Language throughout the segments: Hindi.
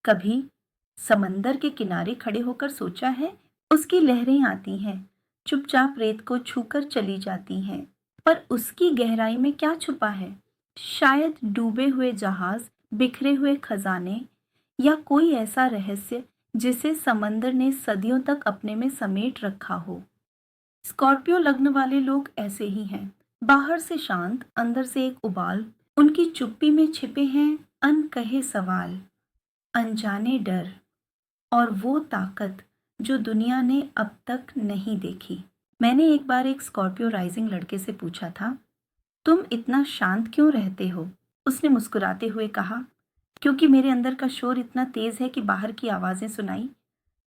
कभी समंदर के किनारे खड़े होकर सोचा है? उसकी लहरें आती हैं, चुपचाप रेत को छूकर चली जाती हैं, पर उसकी गहराई में क्या छुपा है? शायद डूबे हुए जहाज, बिखरे हुए खजाने, या कोई ऐसा रहस्य जिसे समंदर ने सदियों तक अपने में समेट रखा हो। स्कॉर्पियो लग्न वाले लोग ऐसे ही हैं, बाहर से शांत, अंदर से एक उबाल। उनकी चुप्पी में छिपे हैं अनकहे सवाल, अनजाने डर, और वो ताकत जो दुनिया ने अब तक नहीं देखी। मैंने एक बार एक स्कॉर्पियो राइजिंग लड़के से पूछा था, तुम इतना शांत क्यों रहते हो? उसने मुस्कुराते हुए कहा, क्योंकि मेरे अंदर का शोर इतना तेज है कि बाहर की आवाजें सुनाई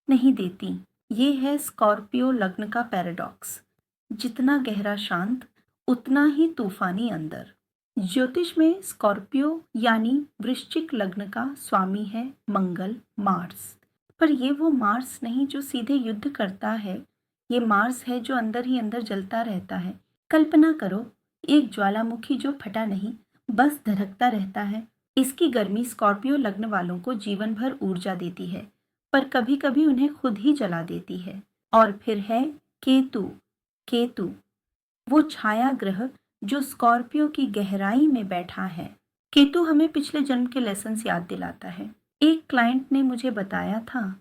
नहीं देती। ये है स्कॉर्पियो लग्न का पैराडॉक्स। जितना गहरा शांत, उतना ही तूफानी अंदर। ज्योतिष में स्कॉर्पियो यानी वृश्चिक लग्न का स्वामी है मंगल, मार्स। पर ये वो मार्स नहीं जो सीधे युद्ध करता है, ये मार्स है जो अंदर ही अंदर जलता रहता है। कल्पना करो, एक ज्वालामुखी जो फटा नहीं, बस धड़कता रहता है। इसकी गर्मी स्कॉर्पियो लग्न वालों को जीवन भर ऊर्जा देती है, पर कभी कभी उन्हें खुद ही जला देती है। और फिर है केतु। केतु वो छाया ग्रह जो स्कॉर्पियो की गहराई में बैठा है। केतु हमें पिछले जन्म के लेसन्स याद दिलाता है। एक क्लाइंट ने मुझे बताया था,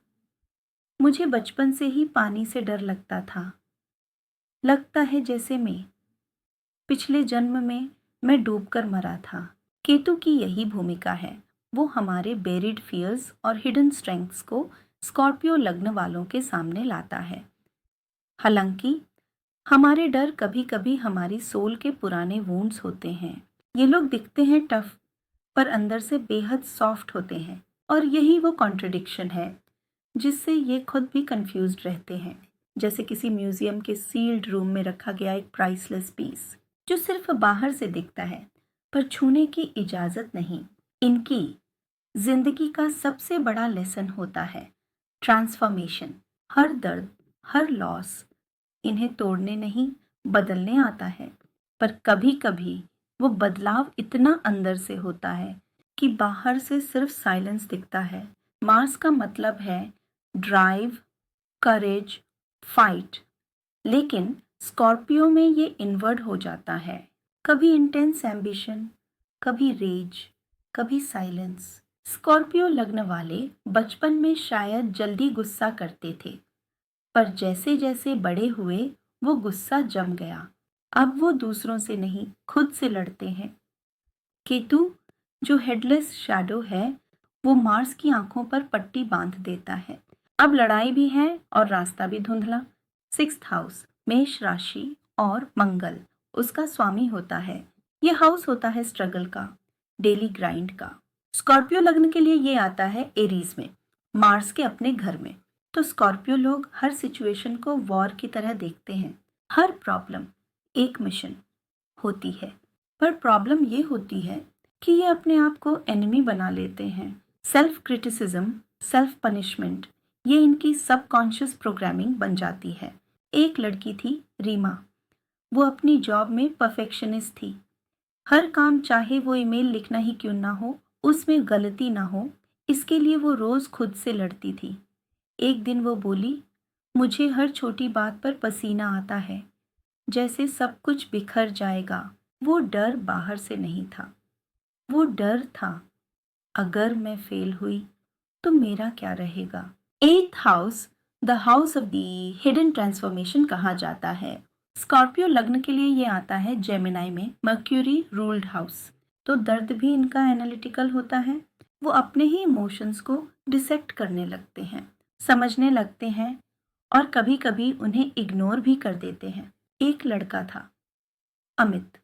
मुझे बचपन से ही पानी से डर लगता था। लगता है जैसे पिछले जन्म में मैं डूबकर मरा था। केतु की यही भूमिका है। वो हमारे बेरिड फियर्स और हिडन स्ट्रेंथ्स को स्कॉर्पियो लग्न वालों के सामने लाता है। हालांकि हमारे डर कभी कभी हमारी सोल के पुराने वुंड्स होते हैं। ये लोग दिखते हैं टफ, पर अंदर से बेहद सॉफ्ट होते हैं। और यही वो कॉन्ट्रडिक्शन है जिससे ये खुद भी कंफ्यूज्ड रहते हैं। जैसे किसी म्यूजियम के सील्ड रूम में रखा गया एक प्राइसलेस पीस जो सिर्फ बाहर से दिखता है, पर छूने की इजाजत नहीं। इनकी जिंदगी का सबसे बड़ा लेसन होता है ट्रांसफॉर्मेशन। हर दर्द, हर लॉस इन्हें तोड़ने नहीं, बदलने आता है। पर कभी कभी वो बदलाव इतना अंदर से होता है कि बाहर से सिर्फ साइलेंस दिखता है। मार्स का मतलब है ड्राइव, करेज, फाइट। लेकिन स्कॉर्पियो में ये इनवर्ड हो जाता है। कभी इंटेंस एम्बिशन, कभी रेज, कभी साइलेंस। स्कॉर्पियो लग्न वाले बचपन में शायद जल्दी गुस्सा करते थे, पर जैसे जैसे बड़े हुए वो गुस्सा जम गया। अब वो दूसरों से नहीं, खुद से लड़ते हैं। केतु जो हेडलेस शैडो है, वो मार्स की आंखों पर पट्टी बांध देता है। अब लड़ाई भी है और रास्ता भी धुंधला। 6th हाउस, मेष राशि, और मंगल उसका स्वामी होता है। ये हाउस होता है स्ट्रगल का, डेली ग्राइंड का। स्कॉर्पियो लग्न के लिए ये आता है एरीज में, मार्स के अपने घर में। तो स्कॉर्पियो लोग हर सिचुएशन को वॉर की तरह देखते हैं। हर प्रॉब्लम एक मिशन होती है। पर प्रॉब्लम ये होती है कि ये अपने आप को एनिमी बना लेते हैं। सेल्फ क्रिटिसिज्म, सेल्फ पनिशमेंट, ये इनकी सबकॉन्शियस प्रोग्रामिंग बन जाती है। एक लड़की थी रीमा, वो अपनी जॉब में परफेक्शनिस्ट थी। हर काम, चाहे वो ईमेल लिखना ही क्यों ना हो, उसमें गलती ना हो, इसके लिए वो रोज खुद से लड़ती थी। एक दिन वो बोली, मुझे हर छोटी बात पर पसीना आता है, जैसे सब कुछ बिखर जाएगा। वो डर बाहर से नहीं था, वो डर था, अगर मैं फेल हुई तो मेरा क्या रहेगा। 8th house the house of the hidden transformation कहा जाता है। स्कॉर्पियो लग्न के लिए ये आता है जेमिनाई में, मर्क्यूरी रूल्ड हाउस। तो दर्द भी इनका एनालिटिकल होता है। वो अपने ही इमोशंस को डिसेक्ट करने लगते हैं, समझने लगते हैं, और कभी कभी उन्हें इग्नोर भी कर देते हैं। एक लड़का था अमित।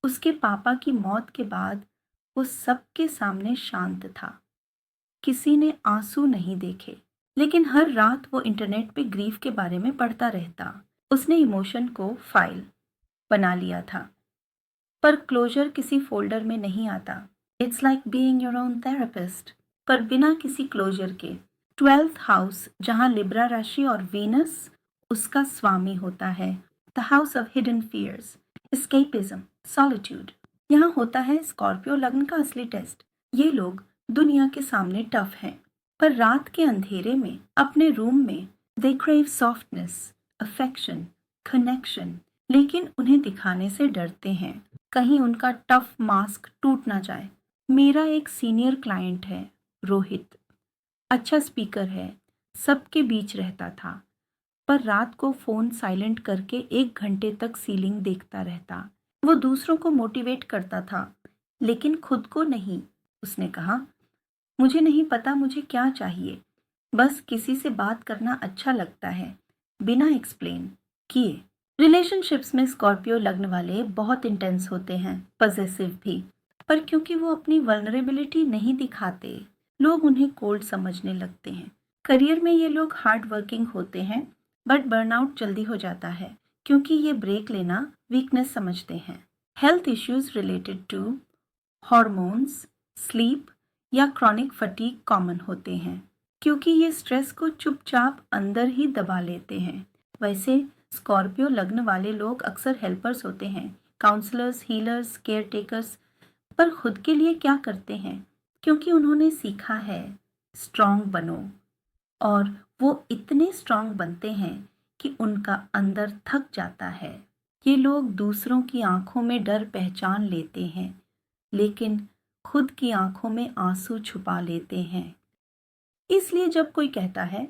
उसके पापा की मौत के बाद वो सबके सामने शांत था। किसी ने आंसू नहीं देखे, लेकिन हर रात वो इंटरनेट पे ग्रीफ के बारे में पढ़ता रहता। उसने इमोशन को फाइल बना लिया था, पर क्लोजर किसी फोल्डर में नहीं आता। It's like being your own therapist, पर बिना किसी क्लोजर के। 12th हाउस जहां लिब्रा राशि और वीनस उसका स्वामी होता है, the house of hidden fears, escapism, solitude. यहाँ होता है स्कॉर्पियो लग्न का असली टेस्ट। ये लोग दुनिया के सामने टफ हैं, पर रात के अंधेरे में अपने रूम में they crave softness, affection, connection, लेकिन उन्हें दिखाने से डरते हैं, कहीं उनका टफ मास्क टूट ना जाए। मेरा एक सीनियर क्लाइंट है, रोहित। अच्छा स्पीकर है, सबके बीच रहता था, पर रात को फोन साइलेंट करके 1 घंटे तक सीलिंग देखता रहता। वो दूसरों को मोटिवेट करता था, लेकिन खुद को नहीं। उसने कहा, मुझे नहीं पता मुझे क्या चाहिए, बस किसी से बात करना अच्छा लगता है, बिना एक्सप्लेन किए। रिलेशनशिप्स में स्कॉर्पियो लग्न वाले बहुत इंटेंस होते हैं, पजेसिव भी, पर क्योंकि वो अपनी वल्नरेबिलिटी नहीं दिखाते, लोग उन्हें कोल्ड समझने लगते हैं। करियर में ये लोग हार्ड वर्किंग होते हैं, बट बर्नआउट जल्दी हो जाता है, क्योंकि ये ब्रेक लेना वीकनेस समझते हैं। Health issues related to hormones, sleep या क्रॉनिक फटीग कॉमन होते हैं, क्योंकि ये स्ट्रेस को चुपचाप अंदर ही दबा लेते हैं। वैसे स्कॉर्पियो लग्न वाले लोग अक्सर हेल्पर्स होते हैं, काउंसलर्स, हीलर्स, केयर टेकर्स, पर खुद के लिए क्या करते हैं, क्योंकि उन्होंने सीखा है स्ट्रांग बनो, और वो इतने स्ट्रांग बनते हैं कि उनका अंदर थक जाता है। ये लोग दूसरों की आंखों में डर पहचान लेते हैं, लेकिन खुद की आंखों में आंसू छुपा लेते हैं। इसलिए जब कोई कहता है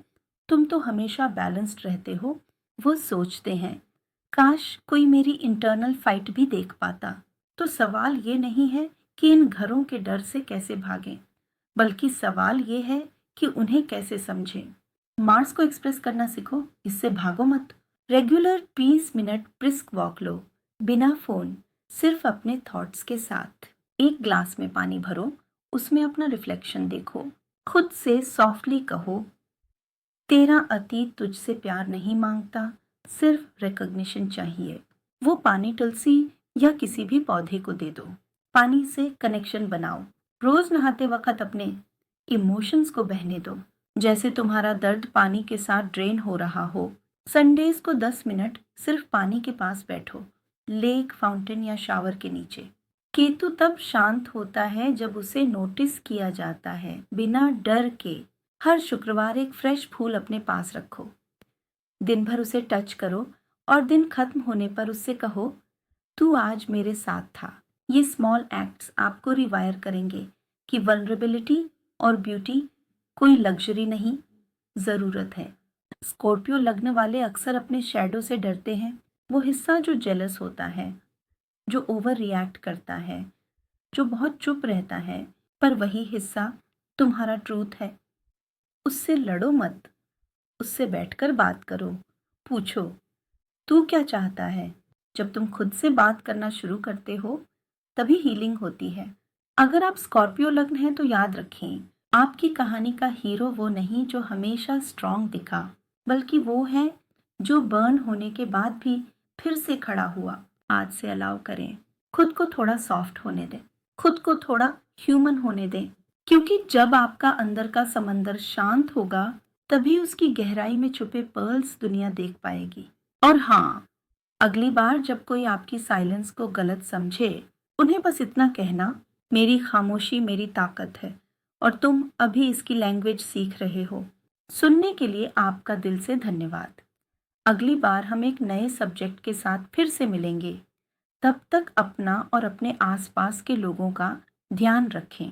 तुम तो हमेशा बैलेंस्ड रहते हो, वो सोचते हैं काश कोई मेरी इंटरनल फाइट भी देख पाता। तो सवाल ये नहीं है कि इन घरों के डर से कैसे भागें, बल्कि सवाल ये है कि उन्हें कैसे समझें। मार्स को एक्सप्रेस करना सीखो, इससे भागो मत। रेगुलर 20 मिनट ब्रिस्क वॉक लो, बिना फोन, सिर्फ अपने थॉट्स के साथ। एक ग्लास में पानी भरो, उसमें अपना रिफ्लेक्शन देखो। खुद से सॉफ्टली कहो, तेरा अतीत तुझसे प्यार नहीं मांगता, सिर्फ रिकॉग्निशन चाहिए। वो पानी तुलसी या किसी भी पौधे को दे दो। पानी से कनेक्शन बनाओ। रोज नहाते वक्त अपने इमोशंस को बहने दो, जैसे तुम्हारा दर्द पानी के साथ ड्रेन हो रहा हो। संडेज को 10 मिनट सिर्फ पानी के पास बैठो, लेक, फाउंटेन या शावर के नीचे। केतु तब शांत होता है जब उसे नोटिस किया जाता है, बिना डर के। हर शुक्रवार एक फ्रेश फूल अपने पास रखो, दिन भर उसे टच करो, और दिन खत्म होने पर उससे कहो, तू आज मेरे साथ था। ये स्मॉल एक्ट्स आपको रिवायर करेंगे कि वल्नरेबिलिटी और ब्यूटी कोई लग्जरी नहीं, जरूरत है। स्कॉर्पियो लग्न वाले अक्सर अपने शैडो से डरते हैं, वो हिस्सा जो जेलस होता है, जो ओवर रिएक्ट करता है, जो बहुत चुप रहता है। पर वही हिस्सा तुम्हारा ट्रूथ है। उससे लड़ो मत, उससे बैठकर बात करो। पूछो, तू क्या चाहता है? जब तुम खुद से बात करना शुरू करते हो, तभी हीलिंग होती है। अगर आप स्कॉर्पियो लग्न हैं तो याद रखें, आपकी कहानी का हीरो वो नहीं जो हमेशा स्ट्रांग दिखा, बल्कि वो है जो बर्न होने के बाद भी फिर से खड़ा हुआ। आज से अलाउ करें, खुद को थोड़ा सॉफ्ट होने दें, खुद को थोड़ा ह्यूमन होने दें, क्योंकि जब आपका अंदर का समंदर शांत होगा, तभी उसकी गहराई में छुपे पर्ल्स दुनिया देख पाएगी। और हाँ, अगली बार जब कोई आपकी साइलेंस को गलत समझे, उन्हें बस इतना कहना, मेरी खामोशी मेरी ताकत है, और तुम अभी इसकी लैंग्वेज सीख रहे हो। सुनने के लिए आपका दिल से धन्यवाद। अगली बार हम एक नए सब्जेक्ट के साथ फिर से मिलेंगे। तब तक अपना और अपने आसपास के लोगों का ध्यान रखें।